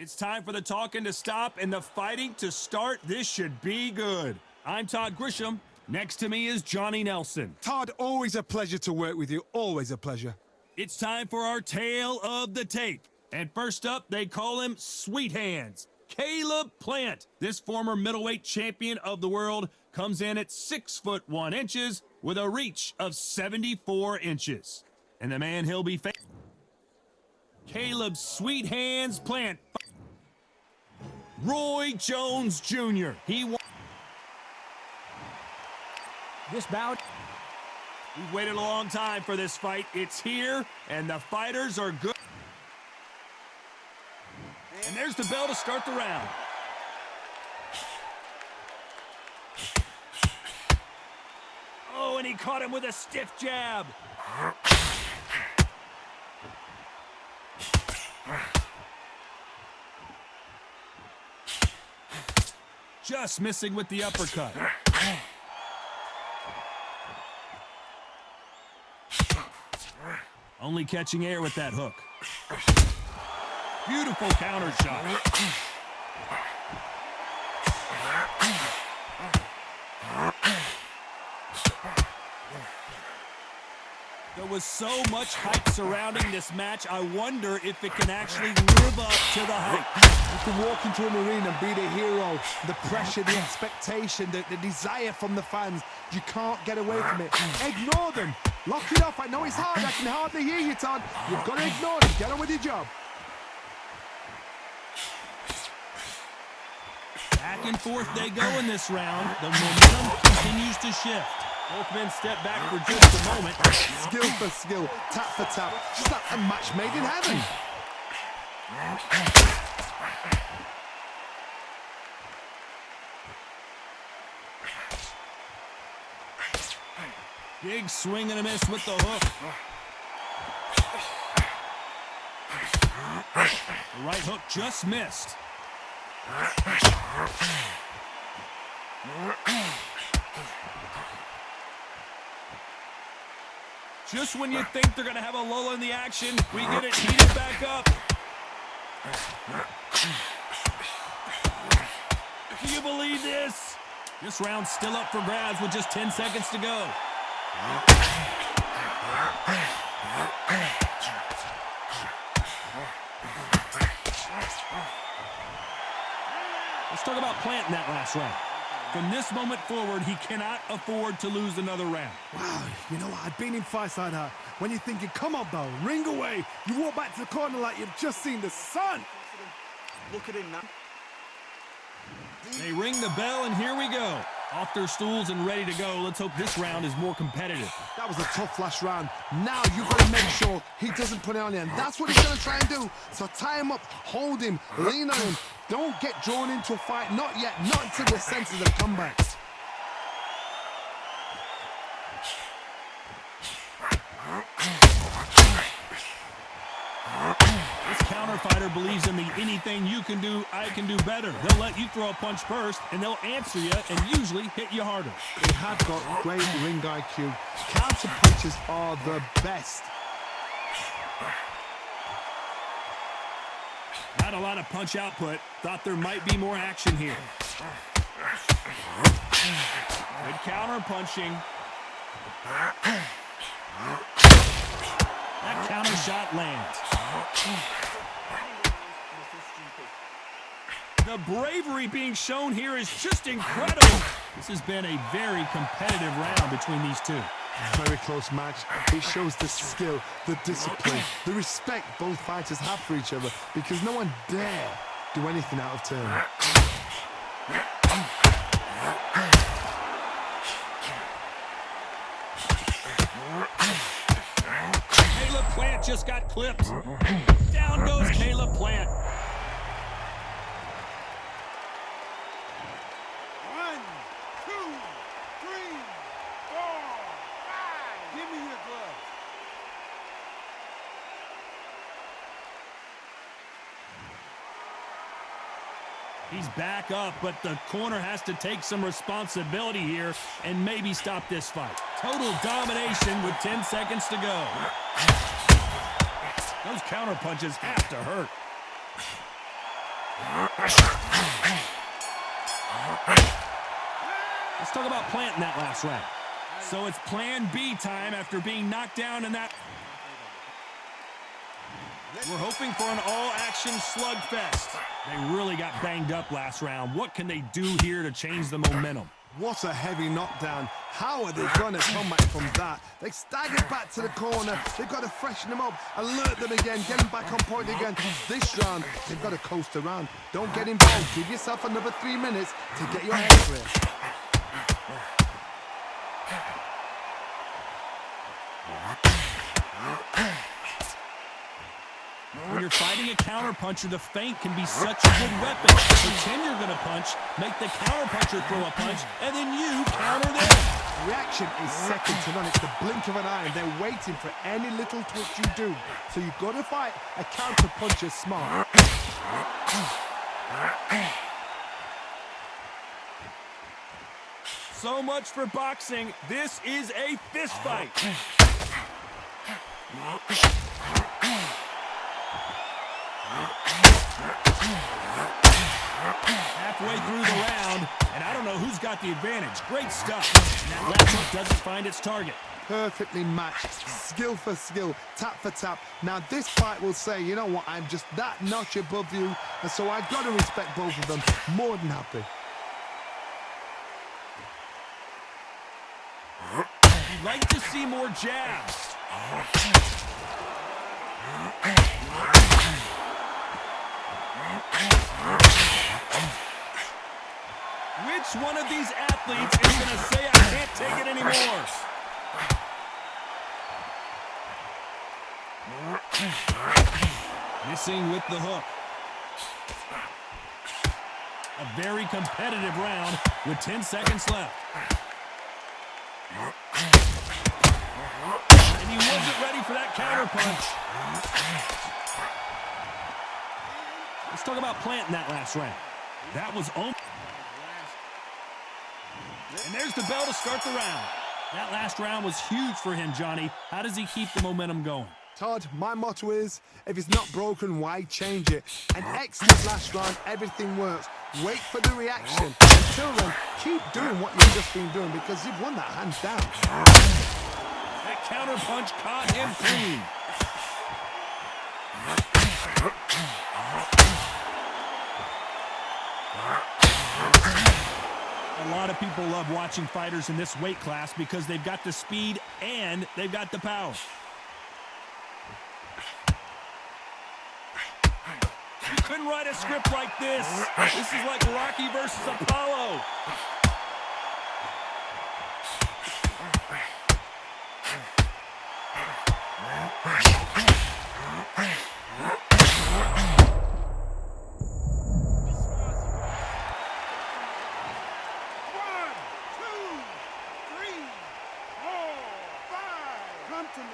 It's time for the talking to stop and the fighting to start. This should be good. I'm Todd Grisham. Next to me is Johnny Nelson. Todd, always a pleasure to work with you. Always a pleasure. It's time for our tale of the tape. And first up, they call him Sweet Hands. Caleb Plant, this former middleweight champion of the world, comes in at 6'1" with a reach of 74 inches. And the man he'll be facing, Caleb Sweet Hands Plant, Roy Jones Jr. He won this bout. We've waited a long time for this fight. It's here, and the fighters are good. And there's the bell to start the round. Oh, and he caught him with a stiff jab. Just missing with the uppercut. Only catching air with that hook. Beautiful counter shot. There was so much hype surrounding this match, I wonder if it can actually live up to the hype. You can walk into an arena and be the hero. The pressure, the expectation, the desire from the fans. You can't get away from it. Ignore them. Lock it off. I know it's hard. I can hardly hear you, Todd. You've got to ignore them. Get on with your job. Back and forth they go in this round. The momentum continues to shift. Both men step back for just a moment. Skill for skill, tap for tap. Just like a match made in heaven. Big swing and a miss with the hook. The right hook just missed. Just when you think they're going to have a lull in the action, we get it heated back up. Do you believe this? This round's still up for grabs with just 10 seconds to go. Let's talk about Plant in that last round. From this moment forward, he cannot afford to lose another round. Wow, you know what? I've been in fights like that. When you're thinking, come on, Bell, ring away. You walk back to the corner like you've just seen the sun. Look at him now. They ring the bell, and here we go. Off their stools and ready to go. Let's hope this round is more competitive. That was a tough last round. Now you've got to make sure he doesn't put it on you, and that's what he's going to try and do. So tie him up, hold him, lean on him. Don't get drawn into a fight. Not yet. Not until the senses have come back. This counter fighter believes in the anything you can do, I can do better. They'll let you throw a punch first, and they'll answer you and usually hit you harder. He had got great ring IQ. Counter punches are the best. Not a lot of punch output. Thought there might be more action here. Good counter punching. That counter shot lands. The bravery being shown here is just incredible. This has been a very competitive round between these two. Very close match. It shows the skill, the discipline, the respect both fighters have for each other, because no one dare do anything out of turn. Caleb Plant just got clipped. Down goes Caleb Plant. 1, 2, 3, 4, 5. Give me your gloves. He's back up, but the corner has to take some responsibility here and maybe stop this fight. Total domination with 10 seconds to go. Those counter punches have to hurt. Let's talk about planting that last round. So it's plan B time after being knocked down in that. We're hoping for an all-action slugfest. They really got banged up last round. What can they do here to change the momentum? What a heavy knockdown. How are they going to come back from that? They staggered back to the corner. They've got to freshen them up, alert them again, get them back on point again. This round, they've got to coast around. Don't get involved. Give yourself another 3 minutes to get your head clear. When you're fighting a counterpuncher, the feint can be such a good weapon. Pretend you're going to punch, make the counterpuncher throw a punch, and then you counter them. Reaction is second to none. It's the blink of an eye, and they're waiting for any little twitch you do. So you've got to fight a counterpuncher smart. So much for boxing. This is a fist fight. Halfway through the round, and I don't know who's got the advantage. Great stuff. And that left hook doesn't find its target. Perfectly matched, skill for skill, tap for tap. Now this fight will say, you know what, I'm just that notch above you, and so I've got to respect both of them. More than happy. You'd like to see more jabs. Which one of these athletes is going to say, I can't take it anymore? Missing with the hook. A very competitive round with 10 seconds left. And he wasn't ready for that counter punch. Let's talk about planting that last round. That was on. And there's the bell to start the round. That last round was huge for him, Johnny. How does he keep the momentum going? Todd, my motto is, if it's not broken, why change it? An excellent last round, everything works. Wait for the reaction. Until then, keep doing what you've just been doing because you've won that hands down. That counter punch caught him clean. A lot of people love watching fighters in this weight class because they've got the speed and they've got the power. You couldn't write a script like this. This is like Rocky versus Apollo. To me.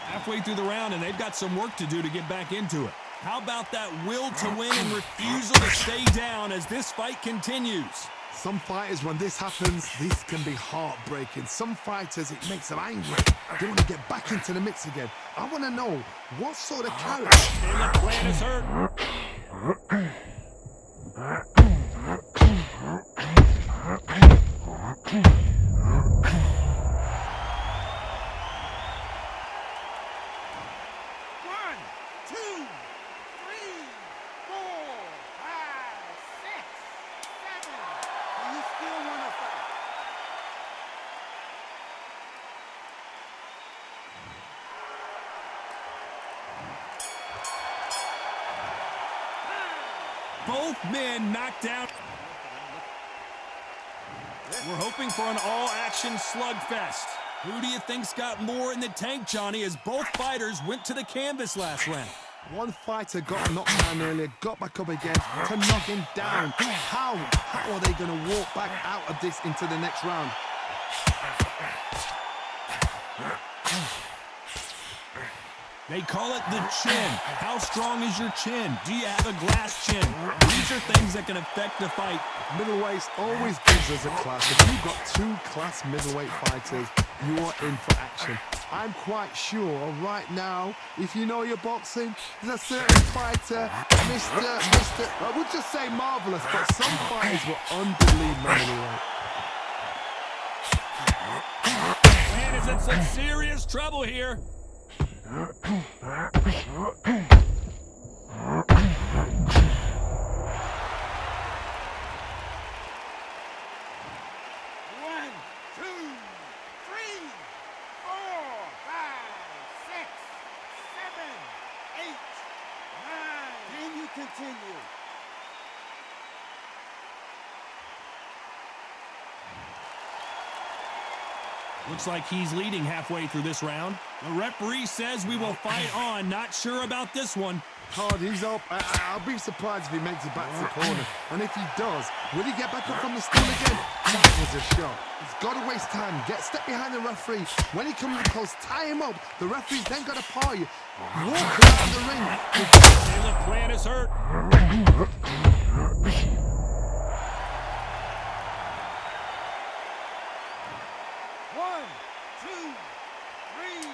Halfway through the round, and they've got some work to do to get back into it. How about that will to win and refusal to stay down as this fight continues? Some fighters, when this happens, this can be heartbreaking. Some fighters, it makes them angry. They want to get back into the mix again. I want to know what sort of character. And the plan is hurt. Both men knocked down. We're hoping for an all-action slugfest. Who do you think's got more in the tank, Johnny, as both fighters went to the canvas last round? One fighter got knocked down earlier, got back up again to knock him down. How are they going to walk back out of this into the next round? They call it the chin. How strong is your chin? Do you have a glass chin? These are things that can affect the fight. Middleweights always gives us a class. If you've got two class middleweight fighters, you are in for action. I'm quite sure right now, if you know your boxing, there's a certain fighter, I would just say marvellous, but some fighters were unbelievable anyway. Man is in some serious trouble here. One, two, three, 4, 5, 6, 7, 8, 9. Can you continue? Looks like he's leading halfway through this round. The referee says we will fight on. Not sure about this one. Hard, he's up. I'll be surprised if he makes it back to the corner. And if he does, will he get back up from the stool again? That was a shot. He's got to waste time. Step behind the referee. When he comes close, tie him up. The referee's then got to paw you. Walk around the ring. Caleb Plant is hurt. One, two, three,